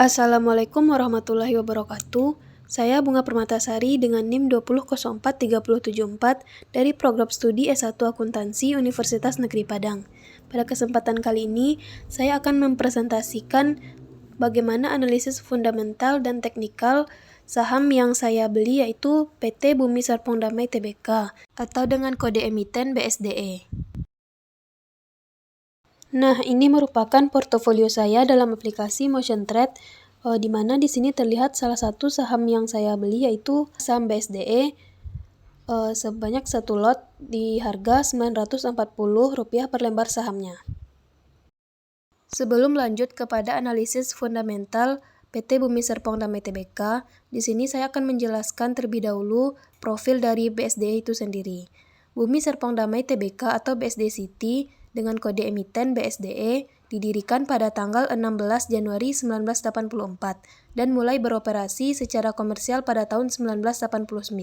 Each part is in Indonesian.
Assalamualaikum warahmatullahi wabarakatuh. Saya Bunga Permatasari dengan NIM 20043074 dari Program Studi S1 Akuntansi Universitas Negeri Padang. Pada kesempatan kali ini, saya akan mempresentasikan bagaimana analisis fundamental dan teknikal saham yang saya beli, yaitu PT Bumi Serpong Damai Tbk atau dengan kode emiten BSDE. Nah, ini merupakan portofolio saya dalam aplikasi Motion Trade, di mana di sini terlihat salah satu saham yang saya beli, yaitu saham BSDE sebanyak satu lot di harga Rp940 per lembar sahamnya. Sebelum lanjut kepada analisis fundamental PT Bumi Serpong Damai Tbk, di sini saya akan menjelaskan terlebih dahulu profil dari BSDE itu sendiri. Bumi Serpong Damai Tbk atau BSD City dengan kode emiten BSDE didirikan pada tanggal 16 Januari 1984 dan mulai beroperasi secara komersial pada tahun 1989.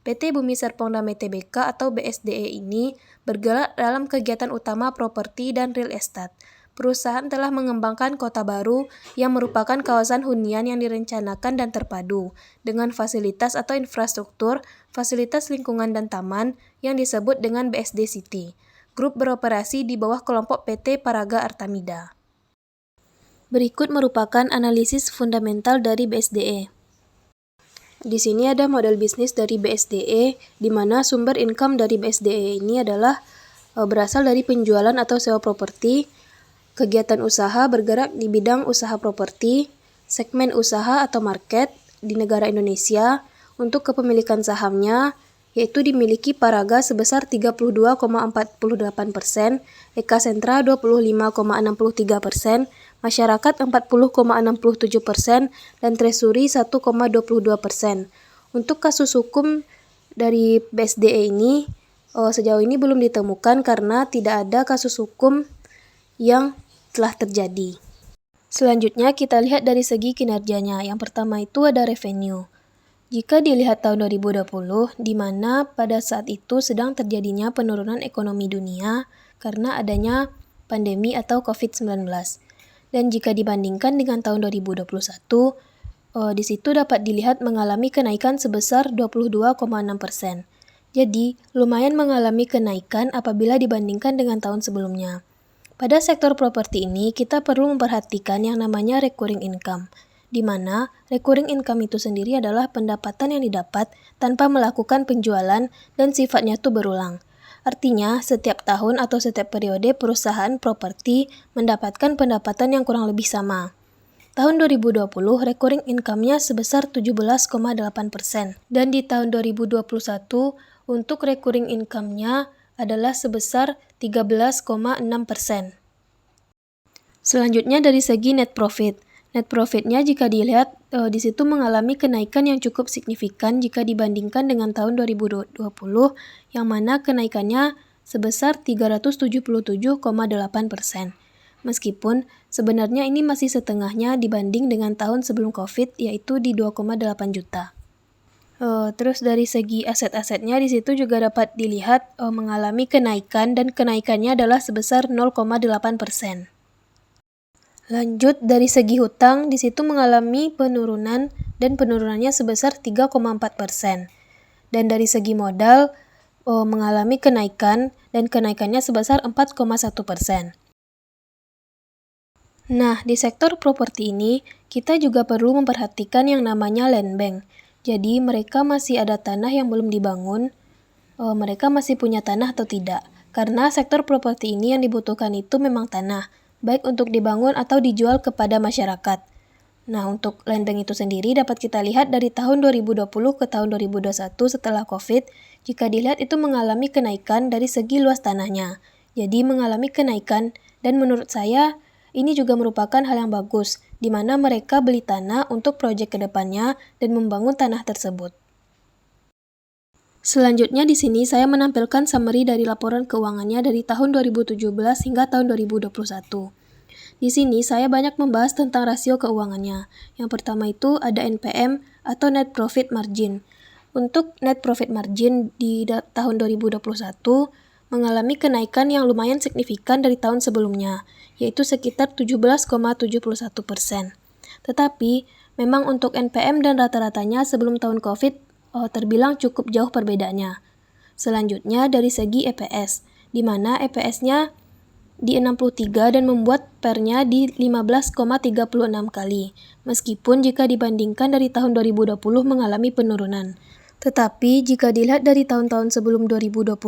PT Bumi Serpong Damai Tbk atau BSDE ini bergerak dalam kegiatan utama properti dan real estate. Perusahaan telah mengembangkan Kota Baru yang merupakan kawasan hunian yang direncanakan dan terpadu dengan fasilitas atau infrastruktur, fasilitas lingkungan dan taman yang disebut dengan BSD City. Grup beroperasi di bawah kelompok PT Paraga Artamida. Berikut merupakan analisis fundamental dari BSDE. Di sini ada model bisnis dari BSDE, di mana sumber income dari BSDE ini adalah berasal dari penjualan atau sewa properti. Kegiatan usaha bergerak di bidang usaha properti, segmen usaha atau market di negara Indonesia. Untuk kepemilikan sahamnya, yaitu dimiliki Paraga sebesar 32,48%, Eka Sentra 25,63%, masyarakat 40,67%, dan Treasury 1,22%. Untuk kasus hukum dari BSDE ini, sejauh ini belum ditemukan karena tidak ada kasus hukum yang telah terjadi. Selanjutnya kita lihat dari segi kinerjanya. Yang pertama itu ada revenue. Jika dilihat tahun 2020, di mana pada saat itu sedang terjadinya penurunan ekonomi dunia karena adanya pandemi atau COVID-19. Dan jika dibandingkan dengan tahun 2021, di situ dapat dilihat mengalami kenaikan sebesar 22,6%. Jadi, lumayan mengalami kenaikan apabila dibandingkan dengan tahun sebelumnya. Pada sektor properti ini, kita perlu memperhatikan yang namanya recurring income, di mana recurring income itu sendiri adalah pendapatan yang didapat tanpa melakukan penjualan dan sifatnya itu berulang. Artinya, setiap tahun atau setiap periode perusahaan properti mendapatkan pendapatan yang kurang lebih sama. Tahun 2020, recurring income-nya sebesar 17,8%, dan di tahun 2021, untuk recurring income-nya adalah sebesar 13,6%. Selanjutnya dari segi net profit. Net profit-nya jika dilihat di situ mengalami kenaikan yang cukup signifikan jika dibandingkan dengan tahun 2020 yang mana kenaikannya sebesar 377,8%. Meskipun sebenarnya ini masih setengahnya dibanding dengan tahun sebelum Covid, yaitu di 2,8 juta. Terus dari segi aset-asetnya di situ juga dapat dilihat mengalami kenaikan dan kenaikannya adalah sebesar 0,8%. Lanjut dari segi hutang di situ mengalami penurunan dan penurunannya sebesar 3,4%. Dan dari segi modal mengalami kenaikan dan kenaikannya sebesar 4,1%. Nah, di sektor properti ini kita juga perlu memperhatikan yang namanya land bank. Jadi mereka masih ada tanah yang belum dibangun, mereka masih punya tanah atau tidak. Karena sektor properti ini yang dibutuhkan itu memang tanah, baik untuk dibangun atau dijual kepada masyarakat. Nah, untuk land bank itu sendiri dapat kita lihat dari tahun 2020 ke tahun 2021 setelah COVID, jika dilihat itu mengalami kenaikan dari segi luas tanahnya. Jadi mengalami kenaikan dan menurut saya ini juga merupakan hal yang bagus, di mana mereka beli tanah untuk proyek kedepannya dan membangun tanah tersebut. Selanjutnya di sini saya menampilkan summary dari laporan keuangannya dari tahun 2017 hingga tahun 2021. Di sini saya banyak membahas tentang rasio keuangannya. Yang pertama itu ada NPM atau Net Profit Margin. Untuk Net Profit Margin di tahun 2021 mengalami kenaikan yang lumayan signifikan dari tahun sebelumnya, yaitu sekitar 17,71%. Tetapi, memang untuk NPM dan rata-ratanya sebelum tahun COVID terbilang cukup jauh perbedaannya. Selanjutnya dari segi EPS, di mana EPS-nya di 63 dan membuat PER-nya di 15,36 kali, meskipun jika dibandingkan dari tahun 2020 mengalami penurunan. Tetapi jika dilihat dari tahun-tahun sebelum 2020,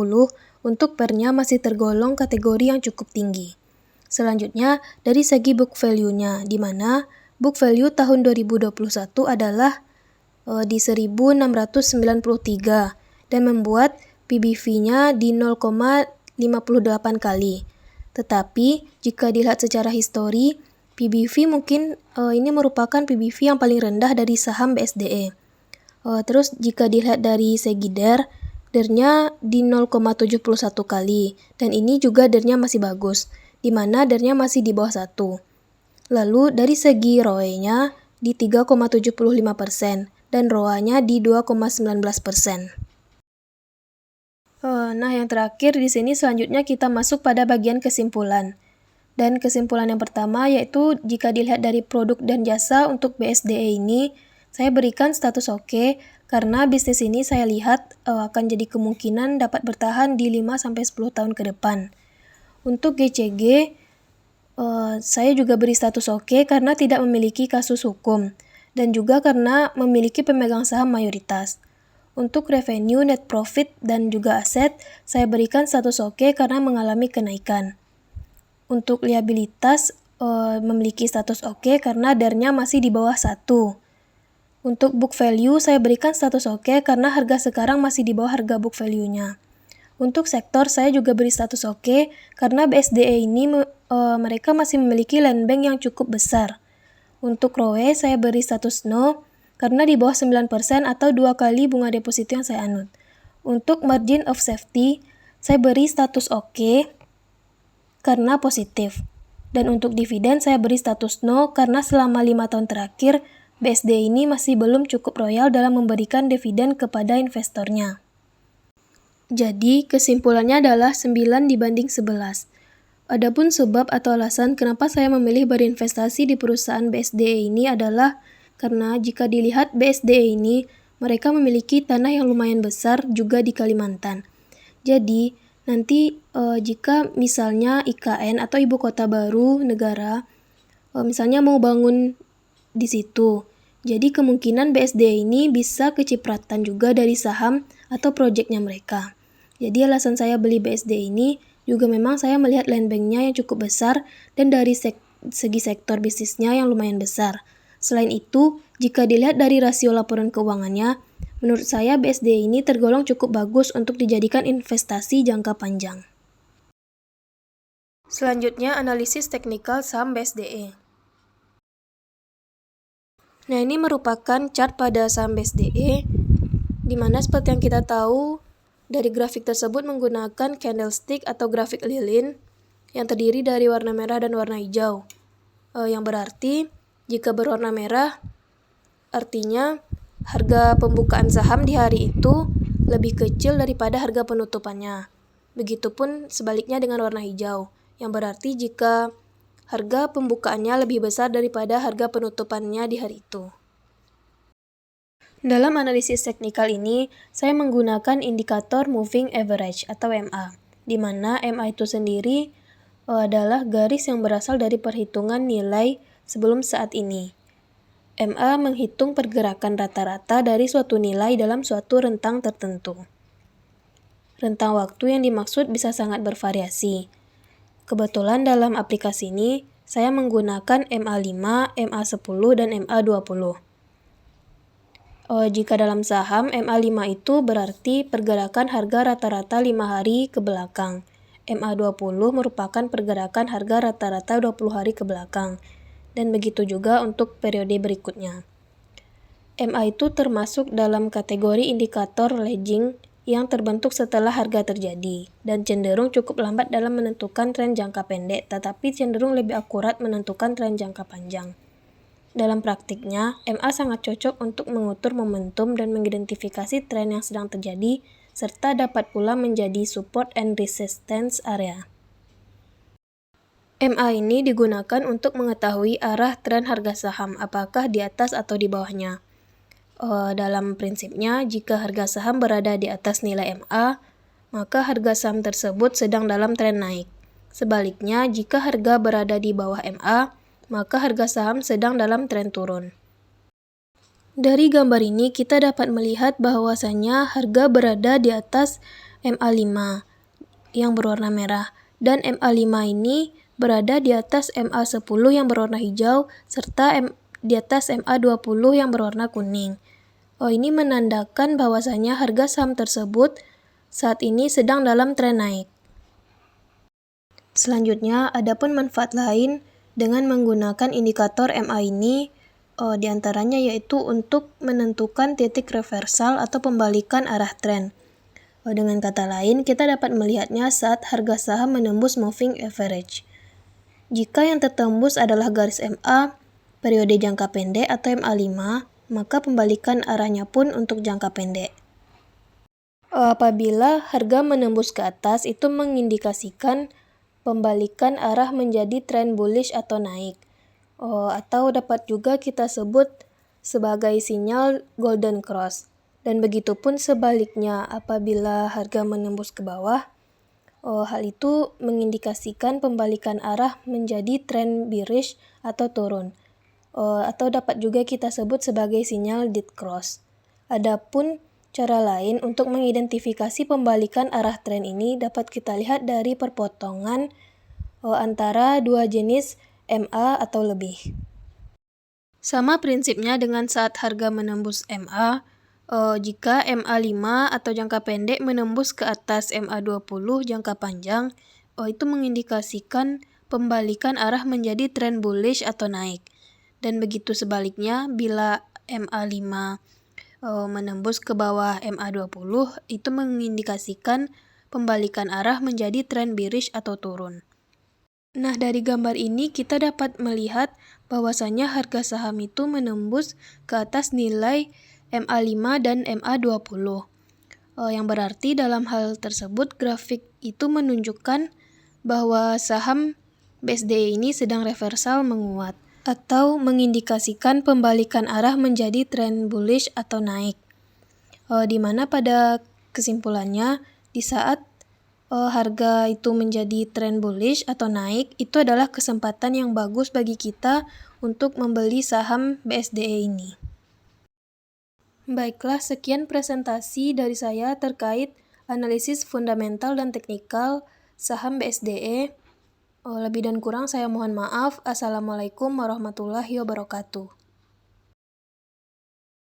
untuk PER-nya masih tergolong kategori yang cukup tinggi. Selanjutnya, dari segi book value-nya, di mana book value tahun 2021 adalah di 1693 dan membuat PBV-nya di 0,58 kali. Tetapi, jika dilihat secara histori, PBV mungkin ini merupakan PBV yang paling rendah dari saham BSDE. Terus, jika dilihat dari segi DER-nya di 0,71 kali, dan ini juga DER-nya masih bagus, di mana DER-nya masih di bawah 1. Lalu, dari segi ROE-nya di 3,75% dan ROA-nya di 2,19%. Nah, yang terakhir di sini selanjutnya kita masuk pada bagian kesimpulan. Dan kesimpulan yang pertama yaitu jika dilihat dari produk dan jasa untuk BSDE ini, saya berikan status oke karena bisnis ini saya lihat akan jadi kemungkinan dapat bertahan di 5-10 tahun ke depan. Untuk GCG, saya juga beri status oke karena tidak memiliki kasus hukum dan juga karena memiliki pemegang saham mayoritas. Untuk revenue, net profit, dan juga aset, saya berikan status oke karena mengalami kenaikan. Untuk liabilitas, memiliki status oke karena DER-nya masih di bawah 1. Untuk book value, saya berikan status oke karena harga sekarang masih di bawah harga book value-nya. Untuk sektor, saya juga beri status oke karena BSDE ini mereka masih memiliki land bank yang cukup besar. Untuk ROE, saya beri status no karena di bawah 9% atau 2 kali bunga deposito yang saya anut. Untuk margin of safety, saya beri status oke karena positif. Dan untuk dividen, saya beri status no karena selama 5 tahun terakhir, BSD ini masih belum cukup royal dalam memberikan dividen kepada investornya. Jadi, kesimpulannya adalah 9 dibanding 11. Adapun sebab atau alasan kenapa saya memilih berinvestasi di perusahaan BSDE ini adalah karena jika dilihat BSDE ini, mereka memiliki tanah yang lumayan besar juga di Kalimantan. Jadi, nanti jika misalnya IKN atau ibu kota baru negara, misalnya mau bangun di situ, jadi kemungkinan BSDE ini bisa kecipratan juga dari saham atau proyeknya mereka. Jadi alasan saya beli BSDE ini juga memang saya melihat land bank-nya yang cukup besar dan dari segi sektor bisnisnya yang lumayan besar. Selain itu, jika dilihat dari rasio laporan keuangannya, menurut saya BSDE ini tergolong cukup bagus untuk dijadikan investasi jangka panjang. Selanjutnya, analisis teknikal saham BSDE. Nah, ini merupakan chart pada saham BSDE, di mana seperti yang kita tahu, dari grafik tersebut menggunakan candlestick atau grafik lilin yang terdiri dari warna merah dan warna hijau. Yang berarti, jika berwarna merah, artinya harga pembukaan saham di hari itu lebih kecil daripada harga penutupannya. Begitupun sebaliknya dengan warna hijau, yang berarti jika harga pembukaannya lebih besar daripada harga penutupannya di hari itu. Dalam analisis teknikal ini, saya menggunakan indikator moving average atau MA, di mana MA itu sendiri adalah garis yang berasal dari perhitungan nilai sebelum saat ini. MA menghitung pergerakan rata-rata dari suatu nilai dalam suatu rentang tertentu. Rentang waktu yang dimaksud bisa sangat bervariasi. Kebetulan dalam aplikasi ini, saya menggunakan MA5, MA10, dan MA20. Jika dalam saham, MA5 itu berarti pergerakan harga rata-rata 5 hari ke belakang. MA20 merupakan pergerakan harga rata-rata 20 hari ke belakang. Dan begitu juga untuk periode berikutnya. MA itu termasuk dalam kategori indikator lagging yang terbentuk setelah harga terjadi dan cenderung cukup lambat dalam menentukan tren jangka pendek, tetapi cenderung lebih akurat menentukan tren jangka panjang. Dalam praktiknya, MA sangat cocok untuk mengukur momentum dan mengidentifikasi tren yang sedang terjadi, serta dapat pula menjadi support and resistance area. MA ini digunakan untuk mengetahui arah tren harga saham, apakah di atas atau di bawahnya. Dalam prinsipnya, jika harga saham berada di atas nilai MA, maka harga saham tersebut sedang dalam tren naik. Sebaliknya, jika harga berada di bawah MA, maka harga saham sedang dalam tren turun. Dari gambar ini, kita dapat melihat bahwasannya harga berada di atas MA5 yang berwarna merah, dan MA5 ini berada di atas MA10 yang berwarna hijau, serta di atas MA20 yang berwarna kuning. Ini menandakan bahwasanya harga saham tersebut saat ini sedang dalam tren naik. Selanjutnya, adapun manfaat lain dengan menggunakan indikator MA ini, diantaranya yaitu untuk menentukan titik reversal atau pembalikan arah tren. Dengan kata lain, kita dapat melihatnya saat harga saham menembus moving average. Jika yang tertembus adalah garis MA, periode jangka pendek atau MA5, maka pembalikan arahnya pun untuk jangka pendek. Apabila harga menembus ke atas, itu mengindikasikan pembalikan arah menjadi tren bullish atau naik. Atau dapat juga kita sebut sebagai sinyal golden cross. Dan begitu pun sebaliknya, apabila harga menembus ke bawah, hal itu mengindikasikan pembalikan arah menjadi tren bearish atau turun. Atau dapat juga kita sebut sebagai sinyal dead cross. Adapun cara lain untuk mengidentifikasi pembalikan arah tren ini dapat kita lihat dari perpotongan antara dua jenis MA atau lebih. Sama prinsipnya dengan saat harga menembus MA, jika MA5 atau jangka pendek menembus ke atas MA20 jangka panjang, itu mengindikasikan pembalikan arah menjadi tren bullish atau naik. Dan begitu sebaliknya, bila MA5 menembus ke bawah MA20, itu mengindikasikan pembalikan arah menjadi tren bearish atau turun. Nah, dari gambar ini kita dapat melihat bahwasanya harga saham itu menembus ke atas nilai MA5 dan MA20. Yang berarti dalam hal tersebut grafik itu menunjukkan bahwa saham BSDE ini sedang reversal menguat atau mengindikasikan pembalikan arah menjadi tren bullish atau naik. Di mana pada kesimpulannya di saat harga itu menjadi tren bullish atau naik, itu adalah kesempatan yang bagus bagi kita untuk membeli saham BSDE ini. Baiklah, sekian presentasi dari saya terkait analisis fundamental dan teknikal saham BSDE. Lebih dan kurang saya mohon maaf. Assalamualaikum warahmatullahi wabarakatuh.